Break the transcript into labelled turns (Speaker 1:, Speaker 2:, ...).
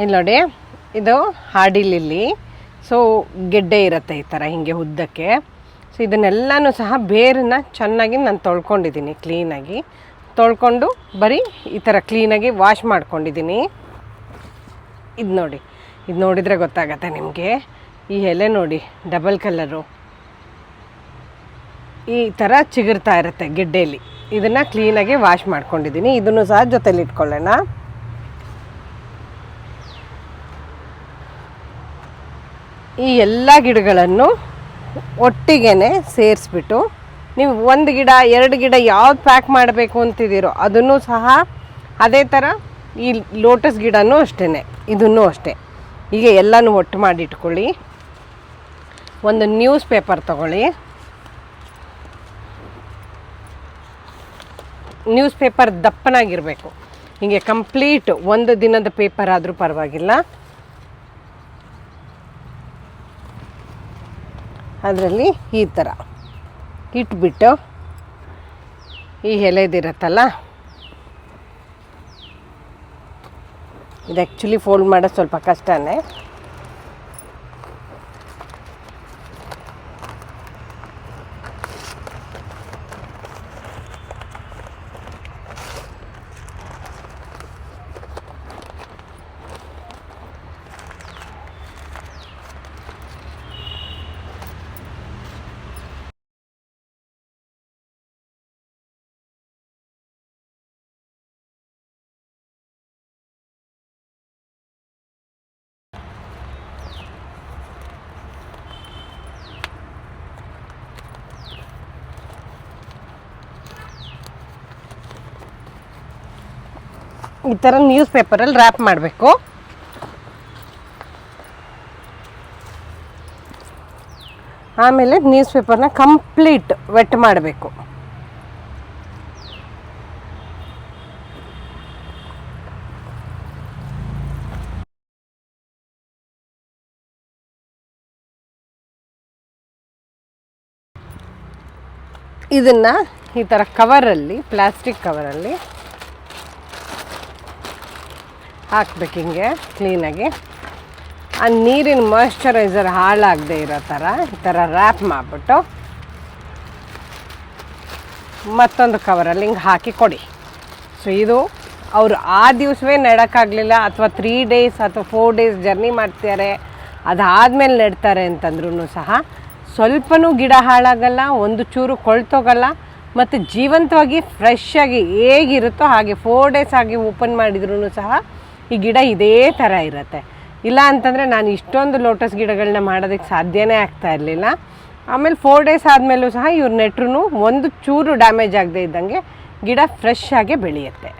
Speaker 1: ಇಲ್ಲಿ ನೋಡಿ, ಇದು ಹಾಡಿ ಲಿಲ್ಲಿ. ಸೊ ಗೆಡ್ಡೆ ಇರುತ್ತೆ ಈ ಥರ ಹಿಂಗೆ ಉದ್ದಕ್ಕೆ. ಸೊ ಇದನ್ನೆಲ್ಲನೂ ಸಹ ಬೇರನ್ನ ಚೆನ್ನಾಗಿ ನಾನು ತೊಳ್ಕೊಂಡಿದ್ದೀನಿ, ಕ್ಲೀನಾಗಿ ತೊಳ್ಕೊಂಡು ಬರೀ ಈ ಥರ ಕ್ಲೀನಾಗಿ ವಾಶ್ ಮಾಡ್ಕೊಂಡಿದ್ದೀನಿ. ಇದು ನೋಡಿ, ಇದು ನೋಡಿದರೆ ಗೊತ್ತಾಗತ್ತೆ ನಿಮಗೆ. ಈ ಎಲೆ ನೋಡಿ, ಡಬಲ್ ಕಲರು ಈ ಥರ ಚಿಗುರ್ತಾ ಇರುತ್ತೆ ಗೆಡ್ಡೆಯಲ್ಲಿ. ಇದನ್ನು ಕ್ಲೀನಾಗಿ ವಾಶ್ ಮಾಡ್ಕೊಂಡಿದ್ದೀನಿ. ಇದನ್ನು ಸಹ ಜೊತೆಲಿ ಇಟ್ಕೊಳ್ಳೋಣ. ಈ ಎಲ್ಲ ಗಿಡಗಳನ್ನು ಒಟ್ಟಿಗೆ ಸೇರಿಸ್ಬಿಟ್ಟು ನೀವು 1 ಗಿಡ 2 ಗಿಡ ಯಾವ್ದು ಪ್ಯಾಕ್ ಮಾಡಬೇಕು ಅಂತಿದ್ದೀರೋ ಅದನ್ನು ಸಹ ಅದೇ ಥರ ಈ ಲೋಟಸ್ ಗಿಡನೂ ಅಷ್ಟೇ, ಇದನ್ನು ಅಷ್ಟೇ. ಈಗ ಎಲ್ಲನೂ ಒಟ್ಟು ಮಾಡಿ ಇಟ್ಕೊಳ್ಳಿ. ಒಂದು ನ್ಯೂಸ್ ಪೇಪರ್ ತಗೊಳ್ಳಿ. ನ್ಯೂಸ್ ಪೇಪರ್ ದಪ್ಪನಾಗಿರಬೇಕು, ಹೀಗೆ ಕಂಪ್ಲೀಟ್ 1 ದಿನದ ಪೇಪರ್ ಆದರೂ ಪರವಾಗಿಲ್ಲ. ಅದರಲ್ಲಿ ಈ ಥರ ಇಟ್ಬಿಟ್ಟು ಈ ಎಲೆದಿರುತ್ತಲ್ಲ, ಇದು ಆ್ಯಕ್ಚುಲಿ ಫೋಲ್ಡ್ ಮಾಡೋದು ಸ್ವಲ್ಪ ಕಷ್ಟನೇ. ಈ ಥರ ನ್ಯೂಸ್ ಪೇಪರಲ್ಲಿ ರ್ಯಾಪ್ ಮಾಡಬೇಕು. ಆಮೇಲೆ ನ್ಯೂಸ್ ಪೇಪರ್ನ ಕಂಪ್ಲೀಟ್ ವೆಟ್ ಮಾಡಬೇಕು. ಇದನ್ನು ಈ ಥರ ಕವರಲ್ಲಿ, ಪ್ಲಾಸ್ಟಿಕ್ ಕವರಲ್ಲಿ ಹಾಕ್ಬೇಕು, ಹಿಂಗೆ ಕ್ಲೀನಾಗಿ. ಆ ನೀರಿನ ಮಾಯ್ಶ್ಚರೈಸರ್ ಹಾಳಾಗದೆ ಇರೋ ಥರ ಈ ಥರ ರ್ಯಾಪ್ ಮಾಡಿಬಿಟ್ಟು ಮತ್ತೊಂದು ಕವರಲ್ಲಿ ಹಿಂಗೆ ಹಾಕಿ ಕೊಡಿ. ಸೊ ಇದು ಅವರು ಆ ದಿವಸವೇ ನೆಡೋಕ್ಕಾಗಲಿಲ್ಲ ಅಥವಾ 3 ಡೇಸ್ ಅಥವಾ 4 ಡೇಸ್ ಜರ್ನಿ ಮಾಡ್ತಾರೆ, ಅದಾದಮೇಲೆ ನೆಡ್ತಾರೆ ಅಂತಂದ್ರೂ ಸಹ ಸ್ವಲ್ಪನೂ ಗಿಡ ಹಾಳಾಗಲ್ಲ, ಒಂದು ಚೂರು ಕೊಳ್ತೋಗಲ್ಲ, ಮತ್ತು ಜೀವಂತವಾಗಿ ಫ್ರೆಶ್ಶಾಗಿ ಹೇಗಿರುತ್ತೋ ಹಾಗೆ 4 ಡೇಸ್ ಆಗಿ ಓಪನ್ ಮಾಡಿದ್ರೂ ಸಹ ಈ ಗಿಡ ಇದೇ ಥರ ಇರುತ್ತೆ. ಇಲ್ಲ ಅಂತಂದರೆ ನಾನು ಇಷ್ಟೊಂದು ಲೋಟಸ್ ಗಿಡಗಳನ್ನ ಮಾಡೋದಕ್ಕೆ ಸಾಧ್ಯನೇ ಆಗ್ತಾ ಇರಲಿಲ್ಲ. ಆಮೇಲೆ 4 ಡೇಸ್ ಆದಮೇಲೂ ಸಹ ಇವ್ರು ನೆಟ್ರೂ ಒಂದು ಚೂರು ಡ್ಯಾಮೇಜ್ ಆಗದೆ ಇದ್ದಂಗೆ ಗಿಡ ಫ್ರೆಶ್ ಆಗಿ ಬೆಳೆಯುತ್ತೆ.